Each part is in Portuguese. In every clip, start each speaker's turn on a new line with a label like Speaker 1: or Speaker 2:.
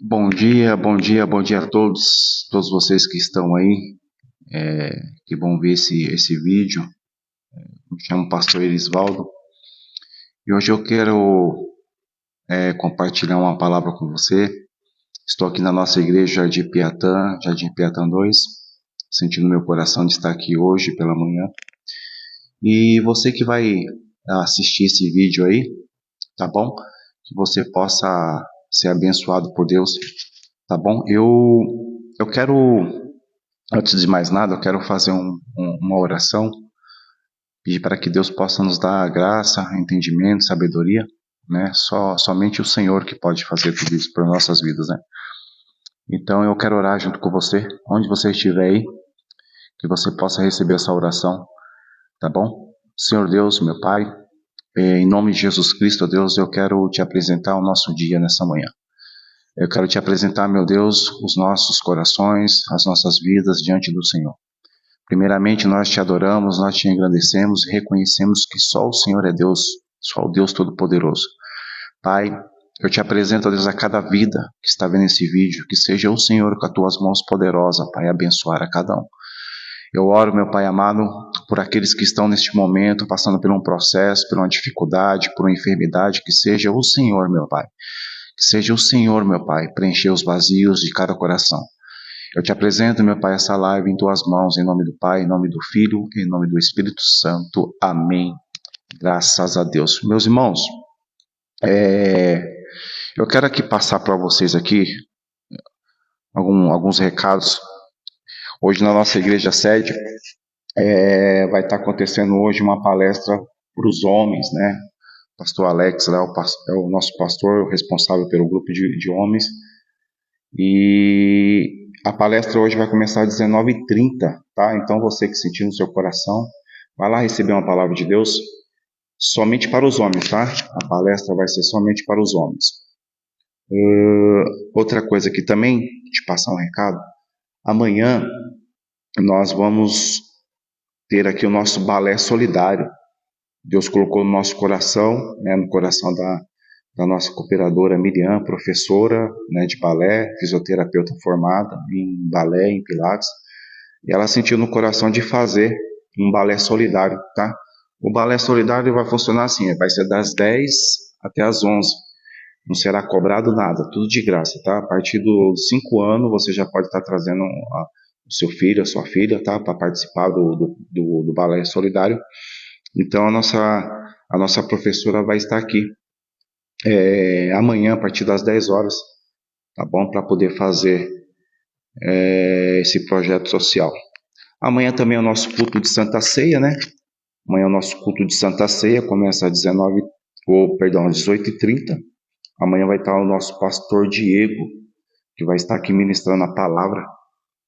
Speaker 1: Bom dia, bom dia, bom dia a todos vocês que estão aí, que vão ver esse vídeo. Me chamo Pastor Erisvaldo e hoje eu quero compartilhar uma palavra com você. Estou aqui na nossa igreja Jardim Piatã 2, sentindo meu coração de estar aqui hoje pela manhã. E você que vai assistir esse vídeo aí, tá bom? Que você possa ser abençoado por Deus, tá bom? Eu quero, antes de mais nada, eu quero fazer uma oração, pedir para que Deus possa nos dar graça, entendimento, sabedoria, né? Somente o Senhor que pode fazer tudo isso para nossas vidas, né? Então eu quero orar junto com você, onde você estiver aí, que você possa receber essa oração, tá bom? Senhor Deus, meu Pai, em nome de Jesus Cristo, Deus, eu quero te apresentar o nosso dia nessa manhã. Eu quero te apresentar, meu Deus, os nossos corações, as nossas vidas diante do Senhor. Primeiramente, nós te adoramos, nós te engrandecemos e reconhecemos que só o Senhor é Deus, só o Deus Todo-Poderoso. Pai, eu te apresento, Deus, a cada vida que está vendo esse vídeo, que seja o Senhor com as tuas mãos poderosas, Pai, abençoar a cada um. Eu oro, meu Pai amado, por aqueles que estão neste momento passando por um processo, por uma dificuldade, por uma enfermidade, que seja o Senhor, meu Pai. Que seja o Senhor, meu Pai, preencher os vazios de cada coração. Eu te apresento, meu Pai, essa live em tuas mãos, em nome do Pai, em nome do Filho, em nome do Espírito Santo. Amém. Graças a Deus. Meus irmãos, eu quero aqui passar para vocês aqui alguns recados. Hoje na nossa igreja sede vai estar acontecendo hoje uma palestra para os homens, né? O pastor Alex é o nosso pastor, responsável pelo grupo de homens. E a palestra hoje vai começar às 19h30, tá? Então você que sentiu no seu coração, vai lá receber uma palavra de Deus somente para os homens, tá? A palestra vai ser somente para os homens. Outra coisa que também, te passar um recado, amanhã nós vamos ter aqui o nosso balé solidário. Deus colocou no nosso coração, né, no coração da nossa cooperadora Miriam, professora, né, de balé, fisioterapeuta formada em balé, em pilates, e ela sentiu no coração de fazer um balé solidário, tá? O balé solidário vai funcionar assim, vai ser das 10 até as 11. Não será cobrado nada, tudo de graça, tá? A partir dos 5 anos você já pode estar trazendo o seu filho, a sua filha, tá? Para participar do balé solidário. Então a nossa professora vai estar aqui amanhã, a partir das 10 horas, tá bom? Para poder fazer esse projeto social. Amanhã também é o nosso culto de Santa Ceia, né? Amanhã é o nosso culto de Santa Ceia, começa às 18h30. Amanhã vai estar o nosso pastor Diego, que vai estar aqui ministrando a palavra.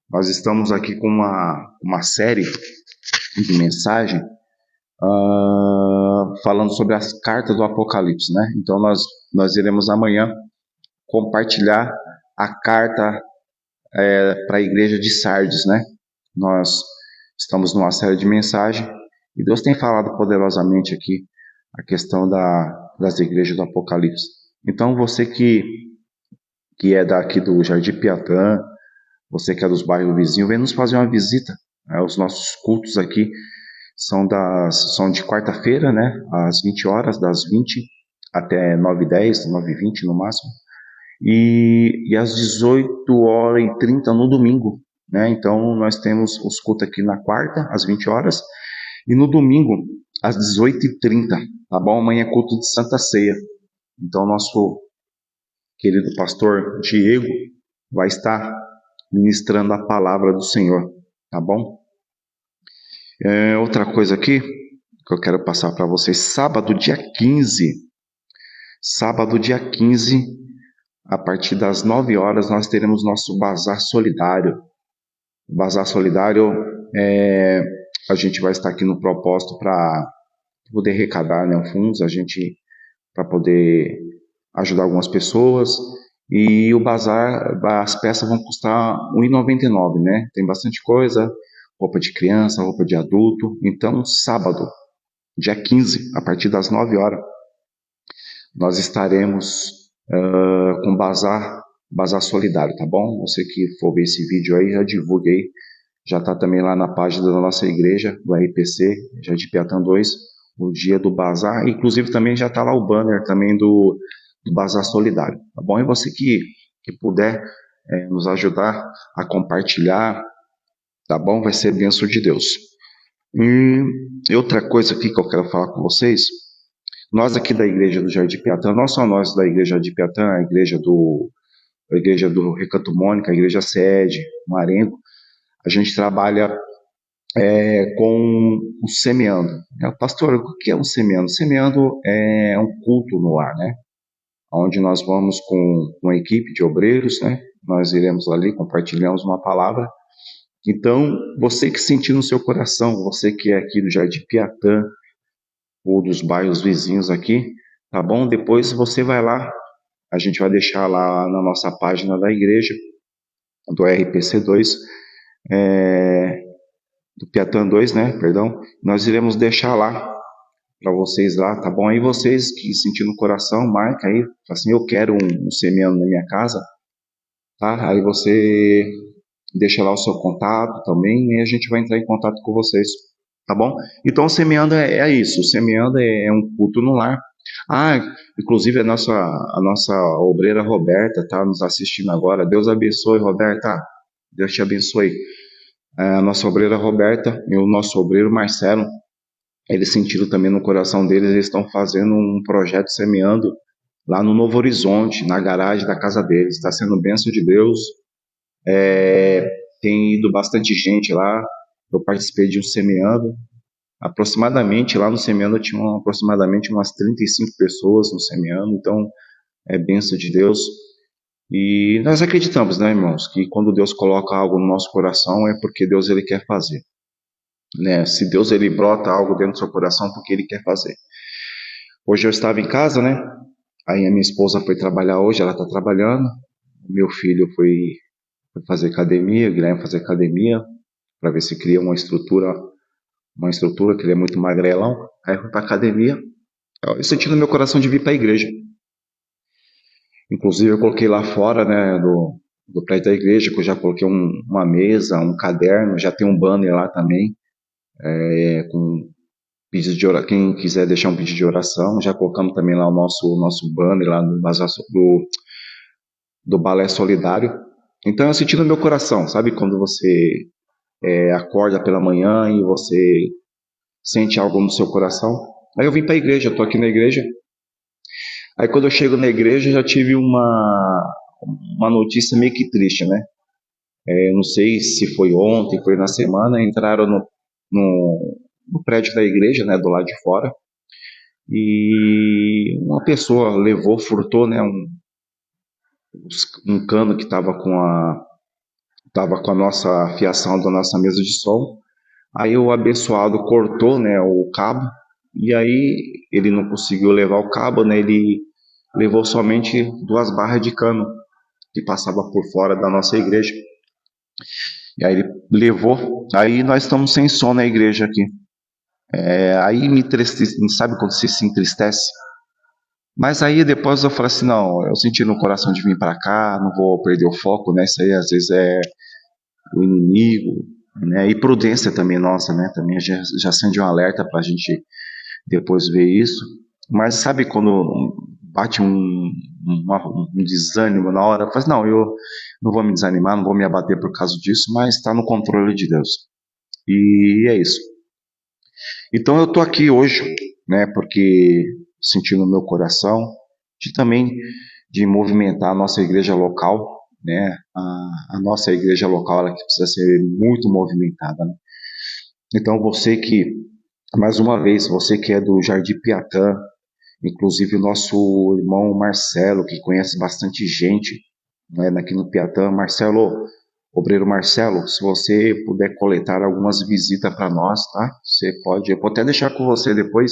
Speaker 1: Nós estamos aqui com uma série de mensagem falando sobre as cartas do Apocalipse, né? Então nós iremos amanhã compartilhar a carta para a igreja de Sardes, né? Nós estamos numa série de mensagens e Deus tem falado poderosamente aqui a questão das igrejas do Apocalipse. Então você que é daqui do Jardim Piatã, você que é dos bairros vizinhos, vem nos fazer uma visita. Os nossos cultos aqui são de quarta-feira, né, às 20 horas, das 20 até 9h10, 9h20 no máximo, e às 18h30 no domingo, né? Então nós temos os cultos aqui na quarta, às 20 horas, e no domingo, às 18h30, tá bom? Amanhã é culto de Santa Ceia. Então nosso querido pastor Diego vai estar ministrando a palavra do Senhor, tá bom? Outra coisa aqui que eu quero passar para vocês, sábado dia 15, a partir das 9 horas, nós teremos nosso Bazar Solidário. O Bazar Solidário, a gente vai estar aqui no propósito para poder arrecadar, né, fundos, para poder ajudar algumas pessoas. E o bazar, as peças vão custar R$ 1,99, né? Tem bastante coisa, roupa de criança, roupa de adulto. Então, sábado, dia 15, a partir das 9 horas, nós estaremos com o bazar Bazar Solidário, tá bom? Você que for ver esse vídeo aí, já divulgue aí. Já está também lá na página da nossa igreja, do RPC, Jardim Piatã 2, o dia do Bazar. Inclusive também já está lá o banner também do Bazar Solidário, tá bom? E você que puder nos ajudar a compartilhar, tá bom? Vai ser bênção de Deus. E outra coisa aqui que eu quero falar com vocês, nós aqui da igreja do Jardim Piatã, não só nós da igreja de Piatã, a igreja do Recanto Mônica, a igreja sede, Marengo, a gente trabalha com o semeando. Pastor, o que é um semeando? Semeando é um culto no ar, né? Onde nós vamos com uma equipe de obreiros, né? Nós iremos ali, compartilhamos uma palavra. Então, você que sentir no seu coração, você que é aqui do Jardim Piatã, ou dos bairros vizinhos aqui, tá bom? Depois você vai lá, a gente vai deixar lá na nossa página da igreja, do RPC2, do Piatã 2, né, perdão, nós iremos deixar lá para vocês lá, tá bom? Aí vocês que sentir no coração, marca aí, assim, eu quero um semeando na minha casa, tá? Aí você deixa lá o seu contato também e a gente vai entrar em contato com vocês, tá bom? Então, o semeando é isso, o semeando é um culto no lar. Ah, inclusive a nossa obreira Roberta tá nos assistindo agora. Deus abençoe, Roberta. Deus te abençoe. A nossa obreira Roberta e o nosso obreiro Marcelo, eles sentiram também no coração deles, eles estão fazendo um projeto semeando lá no Novo Horizonte, na garagem da casa deles. Está sendo bênção de Deus. Tem ido bastante gente lá. Eu participei de um semeando. Aproximadamente, lá no semeando tinha aproximadamente umas 35 pessoas no semeando. Então, é bênção de Deus. E nós acreditamos, né, irmãos, que quando Deus coloca algo no nosso coração é porque Deus ele quer fazer. Né? Se Deus ele brota algo dentro do seu coração, porque ele quer fazer. Hoje eu estava em casa, né? Aí a minha esposa foi trabalhar hoje, ela está trabalhando. O meu filho foi fazer academia, o Guilherme fazer academia, para ver se cria uma estrutura, que ele é muito magrelão. Aí eu fui para academia. Eu senti no meu coração de vir para a igreja. Inclusive eu coloquei lá fora, né, do prédio da igreja, que eu já coloquei uma mesa, um caderno, já tem um banner lá também, com pedido de oração. Quem quiser deixar um pedido de oração, já colocamos também lá o nosso banner lá do Balé Solidário. Então eu senti no meu coração, sabe, quando você acorda pela manhã e você sente algo no seu coração. Aí eu vim para a igreja, eu tô aqui na igreja. Aí quando eu chego na igreja, eu já tive uma notícia meio que triste, né? Não sei se foi ontem, foi na semana, entraram no prédio da igreja, né, do lado de fora, e uma pessoa furtou, né, um cano que estava com a nossa fiação da nossa mesa de som. Aí o abençoado cortou, né, o cabo, e aí ele não conseguiu levar o cabo, né, ele levou somente 2 barras de cano que passava por fora da nossa igreja. E aí ele levou, aí nós estamos sem som na igreja aqui. Aí me entristece, sabe quando você se entristece? Mas aí depois eu falei assim, não, eu senti no coração de vir para cá, não vou perder o foco, né? Isso aí às vezes é o inimigo, né? E prudência também nossa, né? Também já acende um alerta para a gente depois ver isso. Mas sabe quando bate um desânimo na hora? Eu falo assim, não, eu não vou me desanimar, não vou me abater por causa disso, mas está no controle de Deus. E é isso. Então eu estou aqui hoje, né, porque senti no meu coração de movimentar a nossa igreja local, né, a nossa igreja local ela que precisa ser muito movimentada, né? Então você que, mais uma vez, você que é do Jardim Piatã, inclusive o nosso irmão Marcelo, que conhece bastante gente, né, aqui no Piatã, Marcelo, obreiro Marcelo, se você puder coletar algumas visitas para nós, tá? Você pode, eu vou até deixar com você depois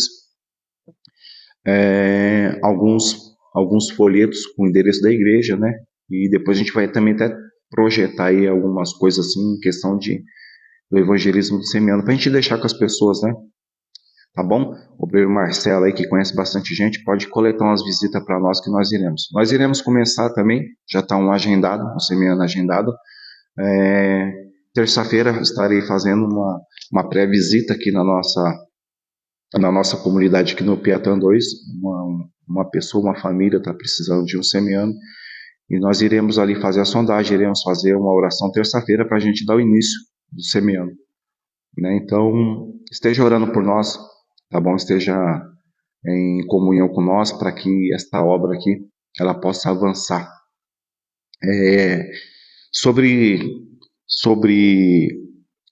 Speaker 1: alguns folhetos com o endereço da igreja, né? E depois a gente vai também até projetar aí algumas coisas assim, em questão do evangelismo do semeando, para a gente deixar com as pessoas, né? tá bom? O obreiro Marcelo aí, que conhece bastante gente, pode coletar umas visitas para nós que nós iremos. Nós iremos começar também, já está um agendado, um seminário agendado. Terça-feira estarei fazendo uma pré-visita aqui na nossa comunidade aqui no Piatã 2. Uma pessoa, uma família está precisando de um semiano. E nós iremos ali fazer a sondagem, iremos fazer uma oração terça-feira para a gente dar o início do semiano. Né? Então, esteja orando por nós, tá bom? Esteja em comunhão com nós para que esta obra aqui ela possa avançar. Sobre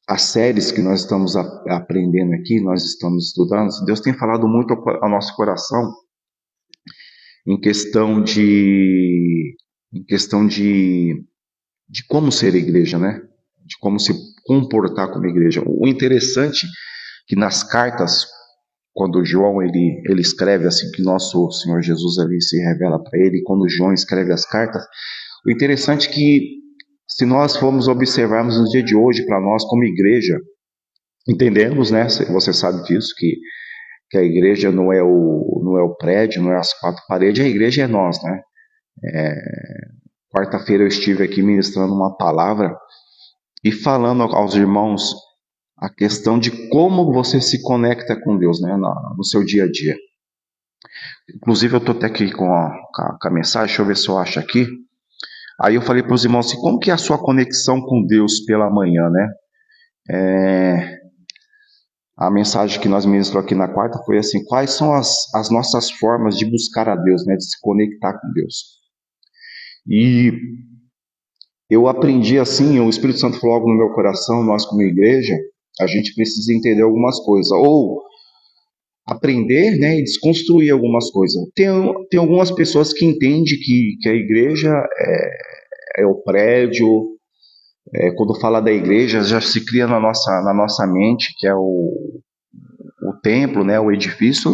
Speaker 1: as séries que nós estamos aprendendo aqui, nós estamos estudando, Deus tem falado muito ao nosso coração em questão de como ser igreja, né? De como se comportar como igreja. O interessante é que nas cartas, quando João ele escreve assim que nosso Senhor Jesus ali se revela para ele, quando João escreve as cartas, o interessante é que se nós formos observarmos no dia de hoje para nós como igreja, entendemos, né? Você sabe disso, que a igreja não é o prédio, não é as quatro paredes, a igreja é nós, né? Quarta-feira eu estive aqui ministrando uma palavra e falando aos irmãos a questão de como você se conecta com Deus, né, no seu dia a dia. Inclusive eu estou até aqui com a mensagem, deixa eu ver se eu acho aqui. Aí eu falei para os irmãos assim, como que é a sua conexão com Deus pela manhã, né? A mensagem que nós ministramos aqui na quarta foi assim, quais são as nossas formas de buscar a Deus, né, de se conectar com Deus. E eu aprendi assim, o Espírito Santo falou algo no meu coração, nós como igreja, a gente precisa entender algumas coisas, ou aprender, né, e desconstruir algumas coisas. Tem algumas pessoas que entendem que a igreja é o prédio, quando fala da igreja já se cria na nossa mente que é o templo, né, o edifício,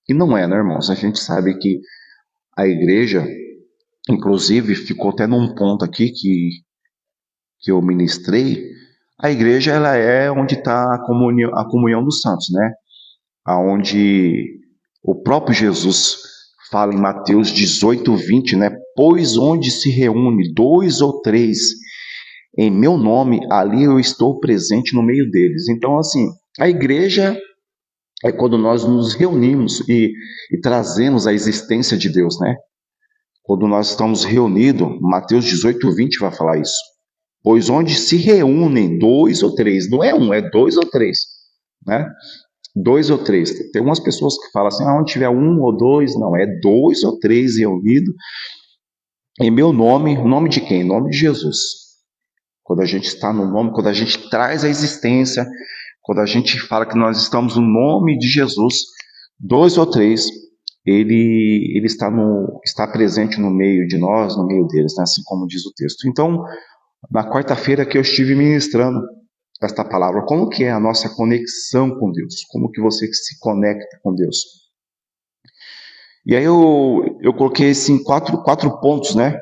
Speaker 1: e não é, né, irmãos? A gente sabe que a igreja, inclusive, ficou até num ponto aqui que eu ministrei, a igreja ela é onde está a comunhão dos santos, né? Aonde o próprio Jesus fala em Mateus 18:20, né? Pois onde se reúne 2 ou 3 em meu nome, ali eu estou presente no meio deles. Então, assim, a igreja é quando nós nos reunimos e trazemos a existência de Deus, né? Quando nós estamos reunidos, Mateus 18:20 vai falar isso. Pois onde se reúnem 2 ou 3, não é um, é 2 ou 3, né? 2 ou 3. Tem umas pessoas que falam assim, onde tiver 1 ou 2, não, é 2 ou 3 reunidos em meu nome, o nome de quem? Em nome de Jesus. Quando a gente está no nome, quando a gente traz a existência, quando a gente fala que nós estamos no nome de Jesus, 2 ou 3, ele está presente no meio de nós, no meio deles, né? Assim como diz o texto. Então, na quarta-feira que eu estive ministrando esta palavra, como que é a nossa conexão com Deus? Como que você se conecta com Deus? E aí eu coloquei assim, quatro pontos, né?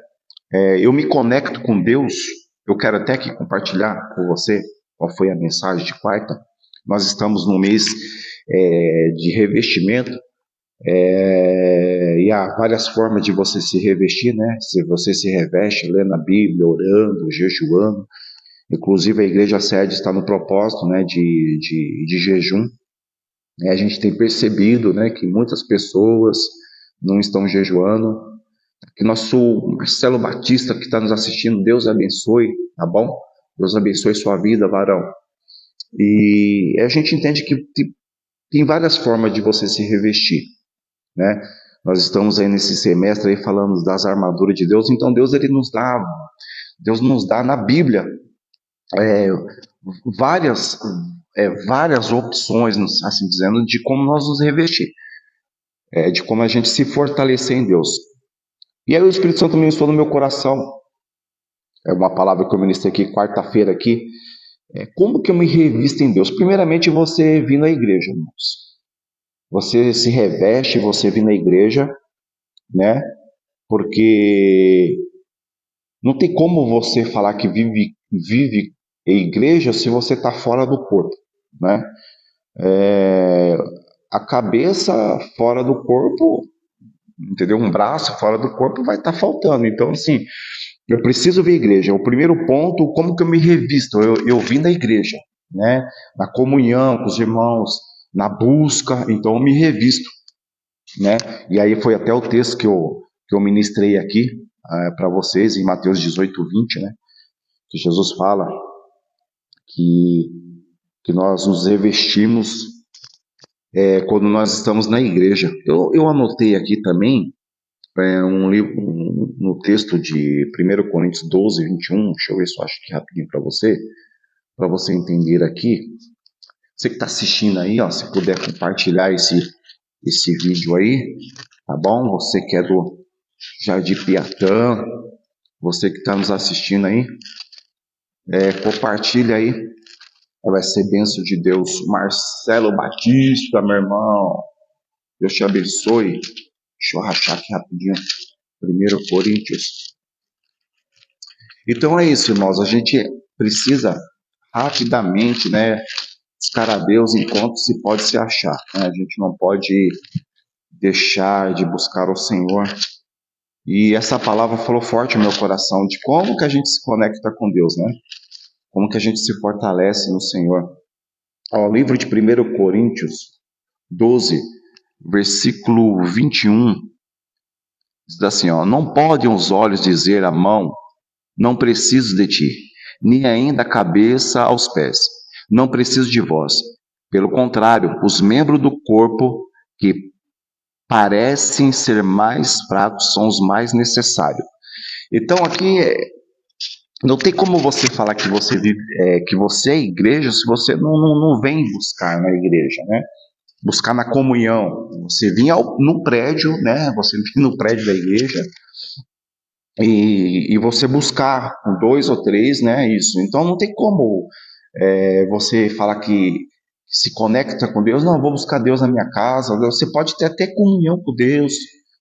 Speaker 1: Eu me conecto com Deus, eu quero até aqui compartilhar com você qual foi a mensagem de quarta. Nós estamos no mês de revestimento, e há várias formas de você se revestir, né? Se você se reveste lendo a Bíblia, orando, jejuando. Inclusive a igreja sede está no propósito, né, de jejum. A gente tem percebido, né, que muitas pessoas não estão jejuando. Que nosso Marcelo Batista que está nos assistindo, Deus abençoe, tá bom? Deus abençoe sua vida, varão. E a gente entende que tem várias formas de você se revestir, né? Nós estamos aí nesse semestre aí falando das armaduras de Deus, então Deus nos dá na Bíblia várias opções, assim dizendo, de como nós nos revestir, de como a gente se fortalecer em Deus. E aí o Espírito Santo ministrou no meu coração, é uma palavra que eu ministrei aqui quarta-feira aqui, como que eu me revisto em Deus? Primeiramente você vir na igreja, irmãos. Você se reveste, você vir na igreja, né? Porque não tem como você falar que vive em igreja se você está fora do corpo, né? a cabeça fora do corpo, entendeu? Um braço fora do corpo vai estar faltando. Então, assim, eu preciso ver a igreja. O primeiro ponto, como que eu me revisto? Eu vim da igreja, né? Na comunhão com os irmãos, na busca, então eu me revisto, né? E aí foi até o texto que eu ministrei aqui para vocês, em Mateus 18:20, né? Que Jesus fala que, que nós nos revestimos quando nós estamos na igreja. Eu anotei aqui também um livro, no texto de 1 Coríntios 12:21, deixa eu ver se eu acho aqui rapidinho para você entender aqui. Você que está assistindo aí, ó, se puder compartilhar esse vídeo aí, tá bom? Você que é do Jardim Piatã, você que está nos assistindo aí, compartilha aí, vai ser bênção de Deus. Marcelo Batista, meu irmão, Deus te abençoe. Deixa eu rachar aqui rapidinho, 1 Coríntios. Então é isso, irmãos, a gente precisa rapidamente, né, buscar a Deus enquanto se pode se achar, né? A gente não pode deixar de buscar o Senhor. E essa palavra falou forte no meu coração, de como que a gente se conecta com Deus, né? Como que a gente se fortalece no Senhor. O livro de 1 Coríntios 12, versículo 21, diz assim, ó: não podem os olhos dizer à mão, não preciso de ti, nem ainda a cabeça aos pés, não preciso de vós. Pelo contrário, os membros do corpo que parecem ser mais fracos são os mais necessários. Então aqui não tem como você falar que você vive, que você é igreja se você não vem buscar na igreja, né? Buscar na comunhão. Você vinha no prédio, né? Você vinha no prédio da igreja e você buscar com 2 ou 3, né? Isso. Então não tem como você falar que se conecta com Deus. Não, vou buscar Deus na minha casa. Você pode ter até comunhão com Deus,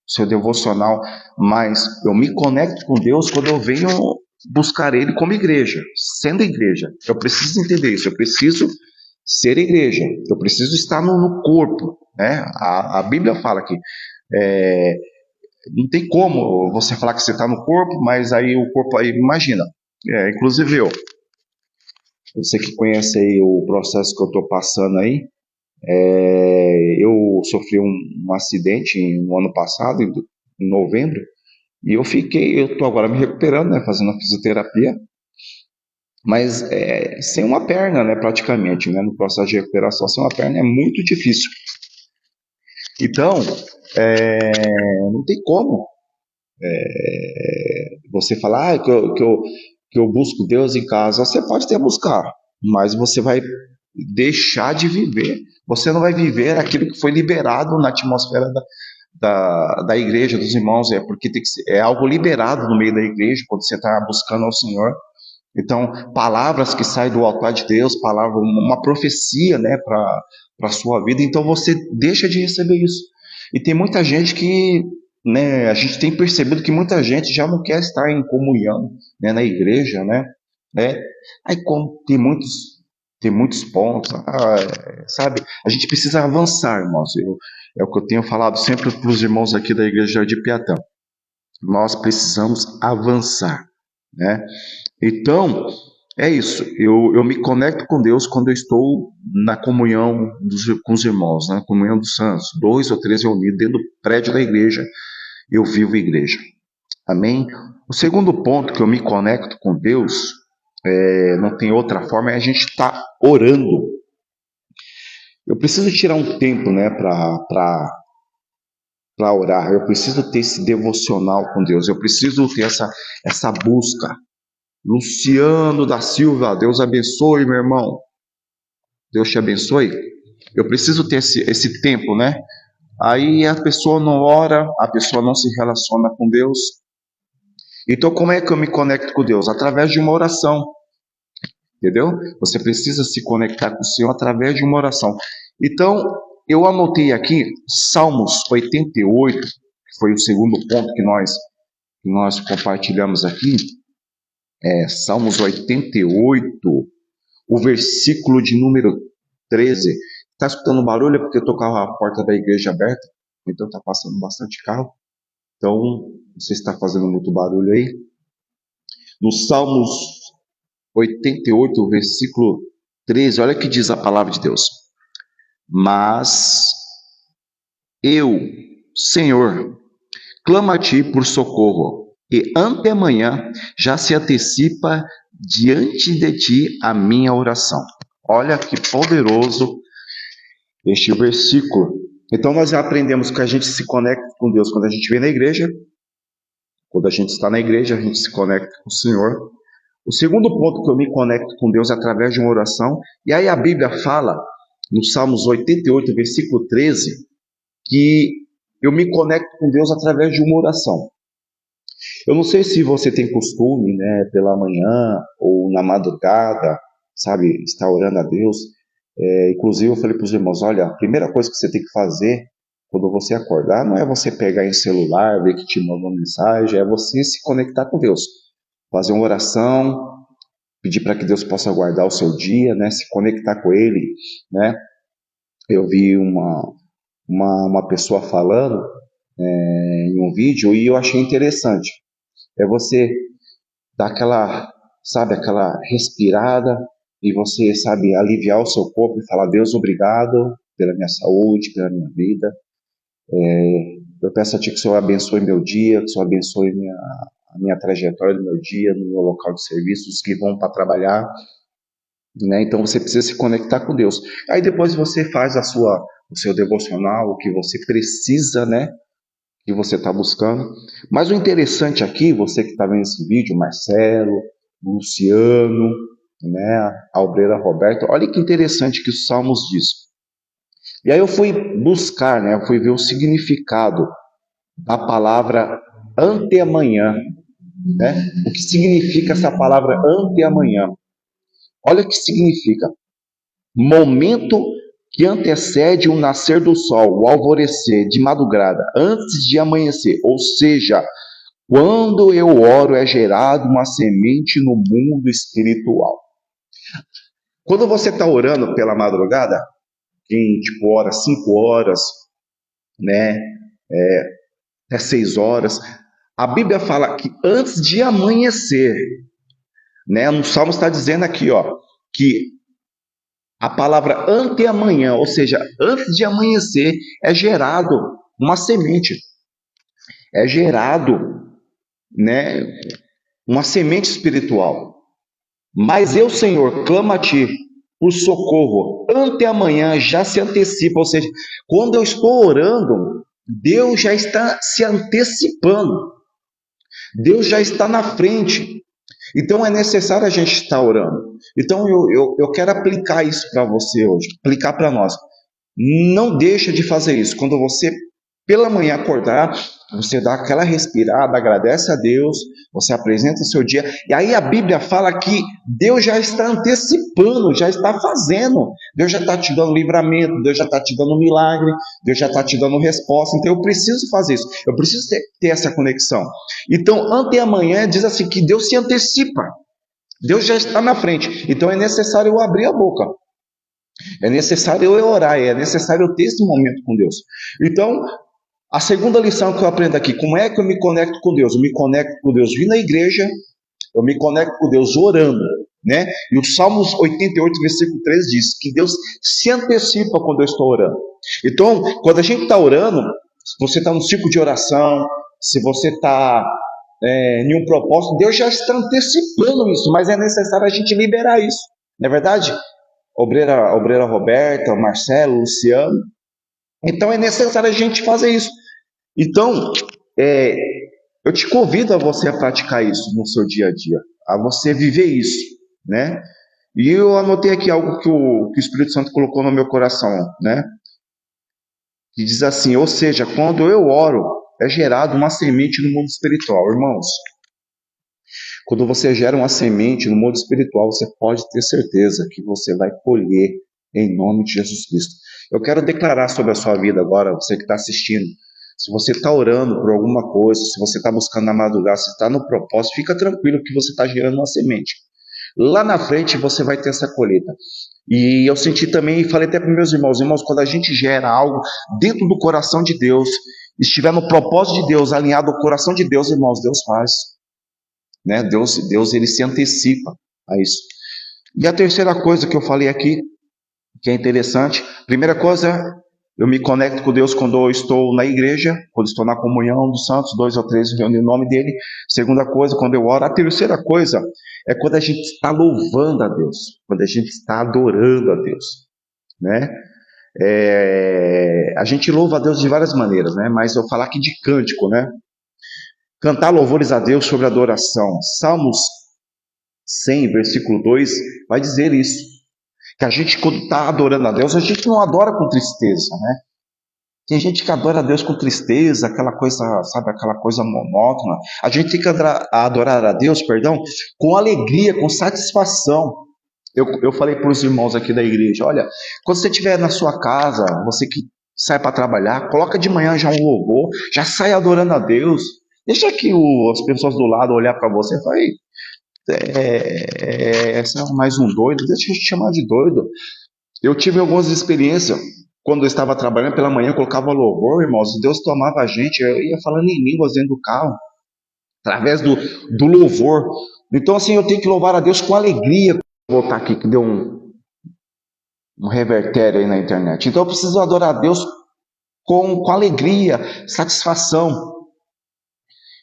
Speaker 1: seu devocional, mas eu me conecto com Deus quando eu venho buscar Ele como igreja, sendo igreja. Eu preciso entender isso, eu preciso ser igreja, eu preciso estar no corpo, né? A Bíblia fala que não tem como você falar que você está no corpo, mas aí o corpo, aí imagina, inclusive você que conhece aí o processo que eu estou passando aí, eu sofri um acidente no ano passado, em novembro, e eu estou agora me recuperando, né, fazendo a fisioterapia, mas sem uma perna, né, praticamente, né, no processo de recuperação, sem uma perna é muito difícil. Então, não tem como você falar que eu busco Deus em casa. Você pode até buscar, mas você vai deixar de viver. Você não vai viver aquilo que foi liberado na atmosfera da igreja, dos irmãos, porque é algo liberado no meio da igreja, quando você está buscando ao Senhor. Então, palavras que saem do altar de Deus, uma profecia, né, para a sua vida, então você deixa de receber isso. E tem muita gente que, né, a gente tem percebido que muita gente já não quer estar em comunhão, né, na igreja, né? Aí como tem muitos pontos, sabe? A gente precisa avançar, irmãos. É o que eu tenho falado sempre para os irmãos aqui da igreja de Piatã. Nós precisamos avançar, né? Então, é isso. Eu me conecto com Deus quando eu estou na comunhão com os irmãos, na comunhão dos santos. 2 ou 3 reunidos dentro do prédio da igreja, eu vivo a igreja. Amém? O segundo ponto que eu me conecto com Deus, não tem outra forma, é a gente estar orando. Eu preciso tirar um tempo, né, para orar. Eu preciso ter esse devocional com Deus. Eu preciso ter essa busca. Luciano da Silva, Deus abençoe, meu irmão. Deus te abençoe. Eu preciso ter esse tempo, né? Aí a pessoa não ora, a pessoa não se relaciona com Deus. Então, como é que eu me conecto com Deus? Através de uma oração. Entendeu? Você precisa se conectar com o Senhor através de uma oração. Então, eu anotei aqui Salmos 88, que foi o segundo ponto que nós compartilhamos aqui. Salmos 88, o versículo de número 13, Está escutando barulho é porque eu estou com a porta da igreja aberta, então está passando bastante carro. Então, não sei se está fazendo muito barulho aí. No Salmos 88, versículo 13, olha o que diz a palavra de Deus. Mas eu, Senhor, clamo a ti por socorro, e antemanhã já se antecipa diante de ti a minha oração. Olha que poderoso este versículo. Então nós já aprendemos que a gente se conecta com Deus quando a gente vem na igreja. Quando a gente está na igreja, a gente se conecta com o Senhor. O segundo ponto que eu me conecto com Deus é através de uma oração. E aí a Bíblia fala, no Salmos 88, versículo 13, que eu me conecto com Deus através de uma oração. Eu não sei se você tem costume, né, pela manhã ou na madrugada, sabe, estar orando a Deus. Inclusive eu falei para os irmãos, olha, a primeira coisa que você tem que fazer quando você acordar não é você pegar em celular, ver que te mandou mensagem, é você se conectar com Deus. Fazer uma oração, pedir para que Deus possa guardar o seu dia, né, se conectar com Ele, né. Eu vi uma pessoa falando em um vídeo e eu achei interessante. É você dar aquela, sabe, aquela respirada e você, sabe, aliviar o seu corpo e falar, Deus, obrigado pela minha saúde, pela minha vida. Eu peço a Ti que o Senhor abençoe meu dia, que o Senhor abençoe a minha trajetória do meu dia, no meu local de serviço, os que vão para trabalhar, né? Então você precisa se conectar com Deus. Aí depois você faz o seu devocional, o que você precisa, né? Que você está buscando. Mas o interessante aqui, você que está vendo esse vídeo, Marcelo, Luciano, né, a obreira Roberta, olha que interessante que os Salmos diz. E aí eu fui buscar, né, eu fui ver o significado da palavra anteamanhã, né? O que significa essa palavra anteamanhã? Olha o que significa. Momento que antecede o nascer do sol, o alvorecer de madrugada, antes de amanhecer. Ou seja, quando eu oro é gerado uma semente no mundo espiritual. Quando você está orando pela madrugada, quem tipo ora 5 horas, né, até 6 horas, a Bíblia fala que antes de amanhecer, né, no Salmo está dizendo aqui, ó, que a palavra anteamanhã, ou seja, antes de amanhecer, é gerado uma semente. É gerado, né, uma semente espiritual. Mas eu, Senhor, clamo a Ti por socorro. Anteamanhã já se antecipa, ou seja, quando eu estou orando, Deus já está se antecipando. Deus já está na frente. Então é necessário a gente estar orando. Então eu quero aplicar isso para você hoje, aplicar para nós. Não deixa de fazer isso. Quando você pela manhã acordar, você dá aquela respirada, agradece a Deus, você apresenta o seu dia, e aí a Bíblia fala que Deus já está antecipando, já está fazendo, Deus já está te dando livramento, Deus já está te dando milagre, Deus já está te dando resposta. Então eu preciso fazer isso, eu preciso ter essa conexão. Então anteamanhã diz assim que Deus se antecipa, Deus já está na frente, então é necessário eu abrir a boca. É necessário eu orar, é necessário eu ter esse momento com Deus. Então, a segunda lição que eu aprendo aqui, como é que eu me conecto com Deus? Eu me conecto com Deus vindo à igreja, eu me conecto com Deus orando, né? E o Salmos 88, versículo 3 diz que Deus se antecipa quando eu estou orando. Então, quando a gente está orando, se você está no ciclo de oração, se você está em um propósito, Deus já está antecipando isso, mas é necessário a gente liberar isso, não é verdade? Obreira Roberta, Marcelo, Luciano. Então é necessário a gente fazer isso. Então, eu te convido a você a praticar isso no seu dia a dia, a você viver isso, né? E eu anotei aqui algo que o Espírito Santo colocou no meu coração, né? Que diz assim, ou seja, quando eu oro, é gerado uma semente no mundo espiritual. Irmãos, quando você gera uma semente no mundo espiritual, você pode ter certeza que você vai colher em nome de Jesus Cristo. Eu quero declarar sobre a sua vida agora, você que está assistindo. Se você está orando por alguma coisa, se você está buscando na madrugada, se está no propósito, fica tranquilo que você está gerando uma semente. Lá na frente você vai ter essa colheita. E eu senti também, e falei até para meus irmãos, quando a gente gera algo dentro do coração de Deus, estiver no propósito de Deus, alinhado ao coração de Deus, irmãos, Deus faz, né? Deus ele se antecipa a isso. E a terceira coisa que eu falei aqui, que é interessante, primeira coisa, eu me conecto com Deus quando eu estou na igreja, quando estou na comunhão dos santos, 2 ou 3 reúnem o nome dele. Segunda coisa, quando eu oro. A terceira coisa é quando a gente está louvando a Deus, quando a gente está adorando a Deus, né? A gente louva a Deus de várias maneiras, né? Mas eu falar aqui de cântico, né? Cantar louvores a Deus sobre adoração. Salmos 100, versículo 2, vai dizer isso. Que a gente, quando está adorando a Deus, a gente não adora com tristeza, né? Tem gente que adora a Deus com tristeza, aquela coisa, sabe, aquela coisa monótona. A gente tem que adorar a Deus, perdão, com alegria, com satisfação. Eu falei para os irmãos aqui da igreja, olha, quando você estiver na sua casa, você que sai para trabalhar, coloca de manhã já um louvor, já sai adorando a Deus. Deixa que as pessoas do lado olhar para você e falar, esse é mais um doido, deixa eu te chamar de doido. Eu tive algumas experiências, quando eu estava trabalhando pela manhã, eu colocava louvor, irmãos, Deus tomava a gente, eu ia falando em línguas dentro do carro, através do louvor. Então assim, eu tenho que louvar a Deus com alegria. Vou voltar aqui, que deu um revertério aí na internet. Então eu preciso adorar a Deus com alegria, satisfação.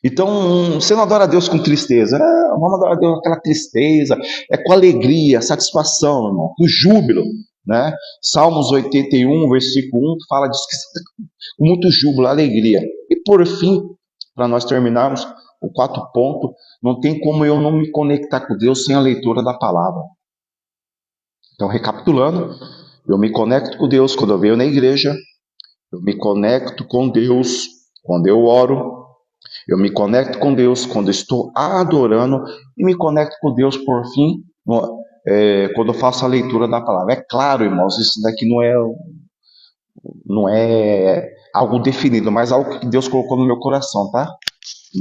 Speaker 1: Então, você não adora a Deus com tristeza. Vamos adorar a Deus com aquela tristeza. É com alegria, satisfação, irmão, com júbilo, né? Salmos 81, versículo 1, fala disso, com muito júbilo, alegria. E por fim, para nós terminarmos, o 4 ponto, não tem como eu não me conectar com Deus sem a leitura da palavra. Então, recapitulando, eu me conecto com Deus quando eu venho na igreja, eu me conecto com Deus quando eu oro, eu me conecto com Deus quando estou adorando e me conecto com Deus, por fim, quando eu faço a leitura da palavra. É claro, irmãos, isso daqui não é algo definido, mas algo que Deus colocou no meu coração, tá?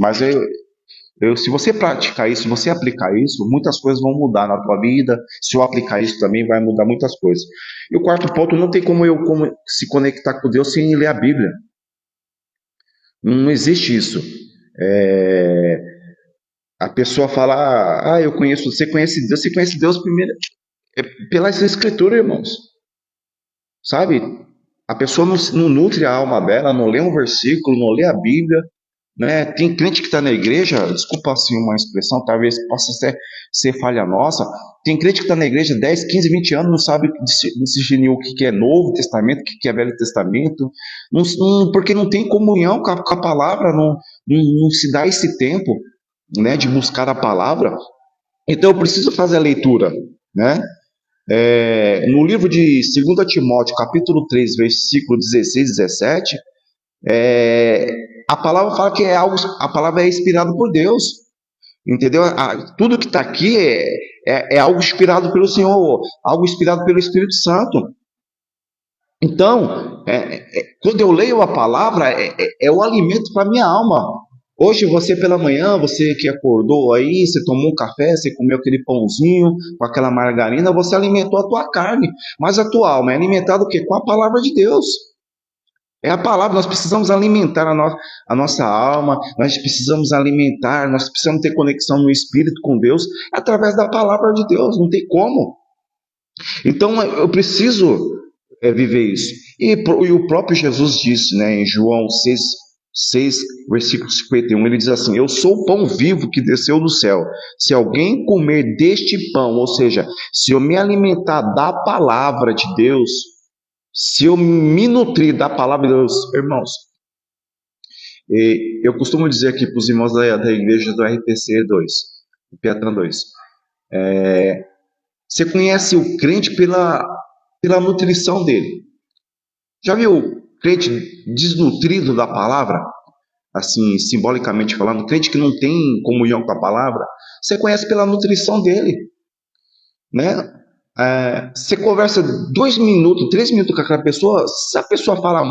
Speaker 1: Mas se você praticar isso, se você aplicar isso, muitas coisas vão mudar na tua vida. Se eu aplicar isso também, vai mudar muitas coisas. E o quarto ponto, não tem como se conectar com Deus sem ler a Bíblia. Não existe isso. A pessoa fala, eu conheço, você conhece Deus primeiro pela escritura, irmãos. Sabe? A pessoa não nutre a alma dela, não lê um versículo, não lê a Bíblia, né? Tem crente que está na igreja, desculpa assim uma expressão, talvez possa ser falha nossa, tem crente que está na igreja 10, 15, 20 anos, não sabe discernir o que é Novo Testamento, o que é Velho Testamento, porque não tem comunhão com a palavra, não se dá esse tempo, né, de buscar a palavra. Então eu preciso fazer a leitura, né? No livro de 2 Timóteo, capítulo 3, versículo 16 e 17, a palavra fala que a palavra é inspirada por Deus, entendeu? Tudo que está aqui é algo inspirado pelo Senhor, algo inspirado pelo Espírito Santo. Então, quando eu leio a palavra, é o alimento para a minha alma. Hoje você pela manhã, você que acordou aí, você tomou um café, você comeu aquele pãozinho com aquela margarina, você alimentou a tua carne, mas a tua alma é alimentada o quê? Com a palavra de Deus. É a palavra, nós precisamos alimentar a nossa alma, nós precisamos ter conexão no Espírito com Deus, através da palavra de Deus, não tem como. Então eu preciso viver isso. E o próprio Jesus disse, né, em João 6, versículo 51, ele diz assim, eu sou o pão vivo que desceu do céu. Se alguém comer deste pão, ou seja, se eu me alimentar da palavra de Deus, se eu me nutrir da palavra de Deus, irmãos, eu costumo dizer aqui para os irmãos da igreja do RPC 2, Piatã 2, você conhece o crente pela nutrição dele. Já viu o crente desnutrido da palavra? Assim, simbolicamente falando, crente que não tem comunhão com a palavra, você conhece pela nutrição dele, né? Você conversa 2 minutos, 3 minutos com aquela pessoa, se a pessoa fala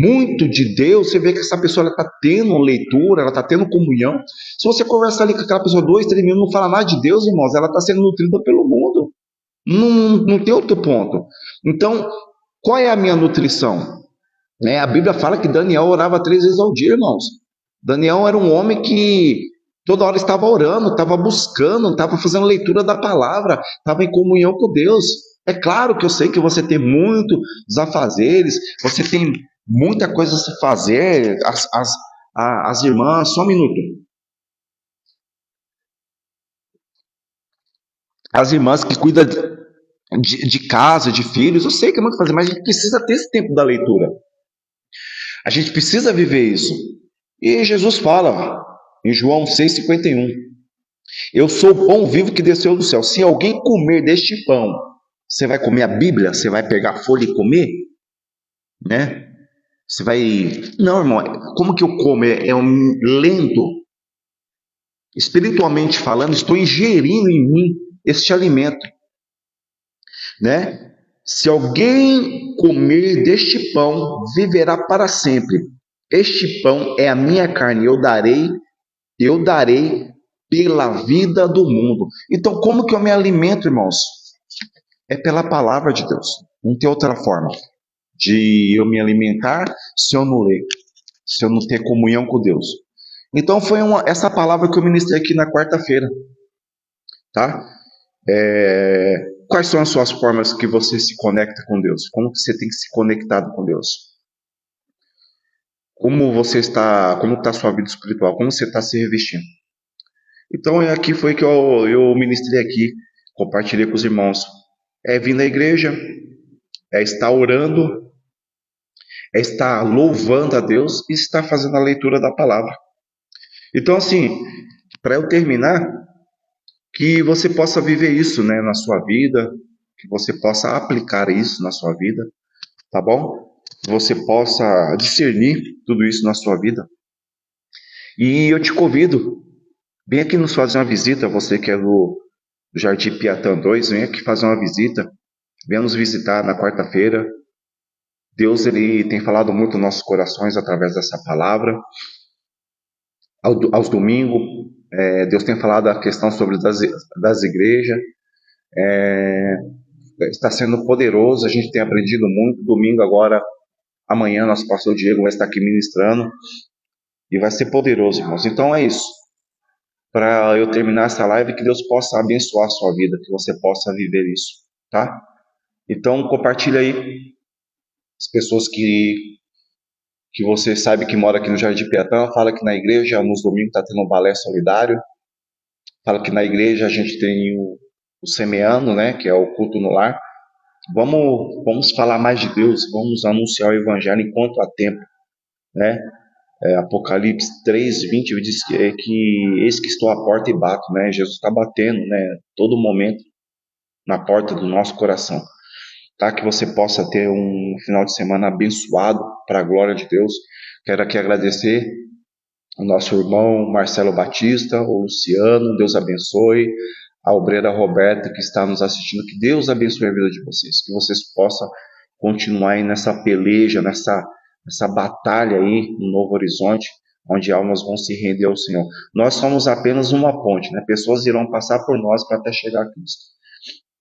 Speaker 1: muito de Deus, você vê que essa pessoa está tendo leitura, ela está tendo comunhão. Se você conversar ali com aquela pessoa 2, 3 minutos, não fala nada de Deus, irmãos, ela está sendo nutrida pelo mundo. Não tem outro ponto. Então, qual é a minha nutrição? A Bíblia fala que Daniel orava 3 vezes ao dia, irmãos. Daniel era um homem que toda hora estava orando, estava buscando, estava fazendo leitura da palavra, estava em comunhão com Deus. É claro que eu sei que você tem muitos afazeres, você tem muita coisa a se fazer. As irmãs, só um minuto. As irmãs que cuidam de casa, de filhos, eu sei que é muito fazer, mas a gente precisa ter esse tempo da leitura. A gente precisa viver isso. E Jesus fala em João 6,51: eu sou o pão vivo que desceu do céu. Se alguém comer deste pão, você vai comer a Bíblia? Você vai pegar a folha e comer? Né? Você vai... Não, irmão, como que eu como? É um lento. Espiritualmente falando, estou ingerindo em mim este alimento. Né? Se alguém comer deste pão, viverá para sempre. Este pão é a minha carne, eu darei pela vida do mundo. Então, como que eu me alimento, irmãos? É pela palavra de Deus. Não tem outra forma de eu me alimentar se eu não ler, se eu não ter comunhão com Deus. Então, foi essa palavra que eu ministrei aqui na quarta-feira. Tá? Quais são as suas formas que você se conecta com Deus? Como que você tem se conectado com Deus? Como está a sua vida espiritual? Como você está se revestindo? Então, aqui foi que eu ministrei aqui, compartilhei com os irmãos. É vir na igreja, é estar orando, é estar louvando a Deus e estar fazendo a leitura da palavra. Então, assim, para eu terminar, que você possa viver isso, né, na sua vida, que você possa aplicar isso na sua vida, tá bom? Que você possa discernir tudo isso na sua vida. E eu te convido, vem aqui nos fazer uma visita, você que é do Jardim Piatã 2, vem aqui fazer uma visita, venha nos visitar na quarta-feira. Deus, ele tem falado muito nos nossos corações através dessa palavra. Aos domingos, Deus tem falado a questão sobre das igrejas. Está sendo poderoso, a gente tem aprendido muito. Domingo agora, amanhã, nosso pastor Diego vai estar aqui ministrando. E vai ser poderoso, irmãos. Então é isso. Para eu terminar essa live, que Deus possa abençoar a sua vida, que você possa viver isso, tá? Então compartilha aí. As pessoas que você sabe que mora aqui no Jardim Piatã, fala que na igreja, nos domingos, está tendo um balé solidário. Fala que na igreja a gente tem o semeando, né, que é o culto no lar. Vamos falar mais de Deus, vamos anunciar o evangelho enquanto há tempo, né? Apocalipse 3:20 diz que eis que estou à porta e bato, né? Jesus está batendo, né, todo momento na porta do nosso coração. Tá? Que você possa ter um final de semana abençoado para a glória de Deus. Quero aqui agradecer ao nosso irmão Marcelo Batista, o Luciano, Deus abençoe, a obreira Roberta que está nos assistindo, que Deus abençoe a vida de vocês, que vocês possam continuar aí nessa peleja, nessa batalha aí no Novo Horizonte, onde almas vão se render ao Senhor. Nós somos apenas uma ponte, né? Pessoas irão passar por nós para até chegar a Cristo.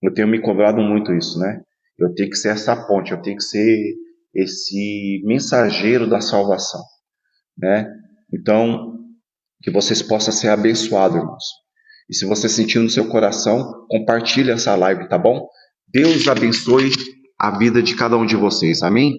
Speaker 1: Eu tenho me cobrado muito isso, né? Eu tenho que ser essa ponte, eu tenho que ser esse mensageiro da salvação, né? Então, que vocês possam ser abençoados, irmãos. E se você sentir no seu coração, compartilhe essa live, tá bom? Deus abençoe a vida de cada um de vocês, amém?